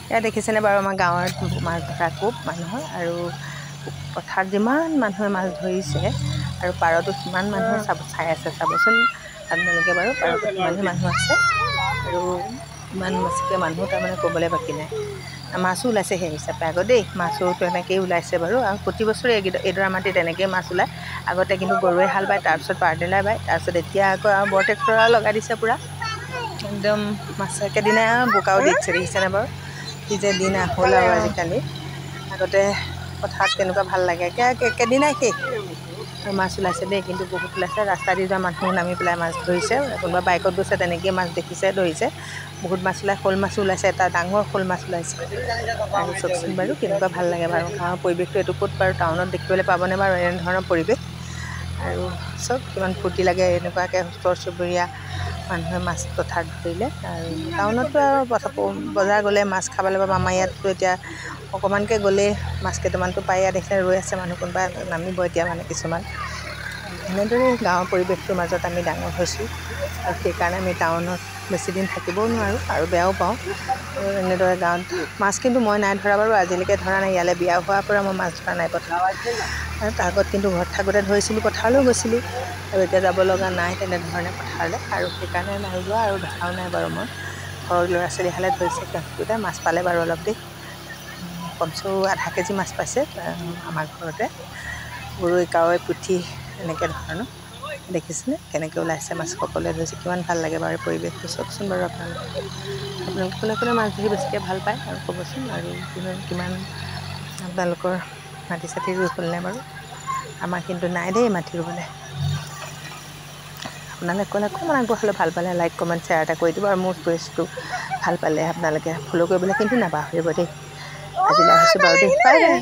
এয়া দেখিছেনে বাৰু আমাৰ গাঁৱৰ মাছ ধৰা কোব মানুহৰ আৰু পথাৰত যিমান মানুহে মাছ ধৰিছে আৰু পাৰতো কিমান মানুহে চাই আছে চাবচোন আপোনালোকে বাৰু পাৰতো কিমানহে মানুহ আছে আৰু ইমান বেছিকৈ মানুহ তাৰমানে ক'বলৈ বাকী নাই। মাছো ওলাইছে সেই হিচাপে আকৌ দেই মাছো তেনেকৈয়ে ওলাইছে বাৰু আৰু প্ৰতি বছৰে এইডৰা মাটিত তেনেকৈয়ে মাছ ওলায়। আগতে কিন্তু গৰুৱে হাল বায় তাৰপিছত পাৰটিলাই বায় তাৰপিছত এতিয়া আকৌ আৰু বৰ ট্ৰেক্টৰ লগাই দিছে পূৰা একদম মাছ একেদিনাই বোকাও দি দিছে দেখিছেনে বাৰু কি যে দিন হ'ল আৰু আজিকালি। আগতে পথাৰত কেনেকুৱা ভাল লাগে একেদিনাই শেষ আৰু মাছ ওলাইছে দেই কিন্তু বহুত ওলাইছে। ৰাস্তা দি যোৱা মানুহ নামি পেলাই মাছ ধৰিছে কোনোবা বাইকত গৈছে তেনেকৈয়ে মাছ দেখিছে ধৰিছে বহুত মাছ ওলাই শ'ল মাছো ওলাইছে এটা ডাঙৰ শ'ল মাছ ওলাইছে আৰু চাওকচোন বাৰু কেনেকুৱা ভাল লাগে বাৰু গাঁৱৰ পৰিৱেশটো এইটো ক'ত বাৰু টাউনত দেখিবলৈ পাবনে বাৰু এনেধৰণৰ পৰিৱেশ আৰু চব কিমান ফূৰ্তি লাগে এনেকুৱাকৈ ওচৰ চুবুৰীয়া মানুহে মাছ পথাৰত ধৰিলে। আৰু টাউনততো আৰু বজাৰ গ'লে মাছ খাবলৈ পাব। আমাৰ ইয়াততো এতিয়া অকণমানকৈ গ'লেই মাছ কেইটামানতো পাই ইয়াত দেখিলে ৰৈ আছে মানুহ কোনোবা নামিব এতিয়া মানে কিছুমান। এনেদৰেই গাঁৱৰ পৰিৱেশটোৰ মাজত আমি ডাঙৰ হৈছোঁ আৰু সেইকাৰণে আমি টাউনত বেছিদিন থাকিবও নোৱাৰোঁ আৰু বেয়াও পাওঁ। আৰু এনেদৰে গাঁৱত মাছ কিন্তু মই নাই ধৰা বাৰু আজিলৈকে ধৰা নাই। ইয়ালৈ বিয়া হোৱাৰ পৰা মই মাছ ধৰা নাই পথাৰত আৰু তাৰ আগত কিন্তু ঘৰত থাকোঁতে ধৰিছিলোঁ পথাৰলৈও গৈছিলোঁ আৰু এতিয়া যাব লগা নাই তেনেধৰণে পথাৰলৈ আৰু সেইকাৰণে নাই যোৱা আৰু ধৰাও নাই বাৰু। মই ঘৰৰ ল'ৰা ছোৱালীহালে ধৰিছে সিহঁতে মাছ পালে বাৰু অলপ দেই কমচে আধা কেজি মাছ পাইছে আমাৰ ঘৰতে গৰৈ কাৱৈ পুঠি এনেকৈ ধৰণৰ দেখিছেনে কেনেকৈ ওলাইছে মাছ সকলোৱে ধৰিছে কিমান ভাল লাগে বাৰু পৰিৱেশটো চাওকচোন বাৰু আপোনালোকে কোনে কোনে মাছ ধৰি বেছিকৈ ভাল পায় আৰু ক'বচোন আৰু কিমান আপোনালোকৰ মাটি চাটি ৰুই হ'লনে বাৰু। আমাৰ কিন্তু নাই দেই মাটি ৰুবলৈ। আপোনালোকে ক'লে অকণমান আগবঢ়ালে ভাল পালে লাইক কমেণ্ট শ্বেয়াৰ এটা কৰি দিব আৰু মোৰ পেজটো ভাল পালে আপোনালোকে ফ'ল' কৰিবলৈ কিন্তু নাপাহৰিব দেই। আজিলৈ আহিছোঁ বাৰু দেই বাই বাই।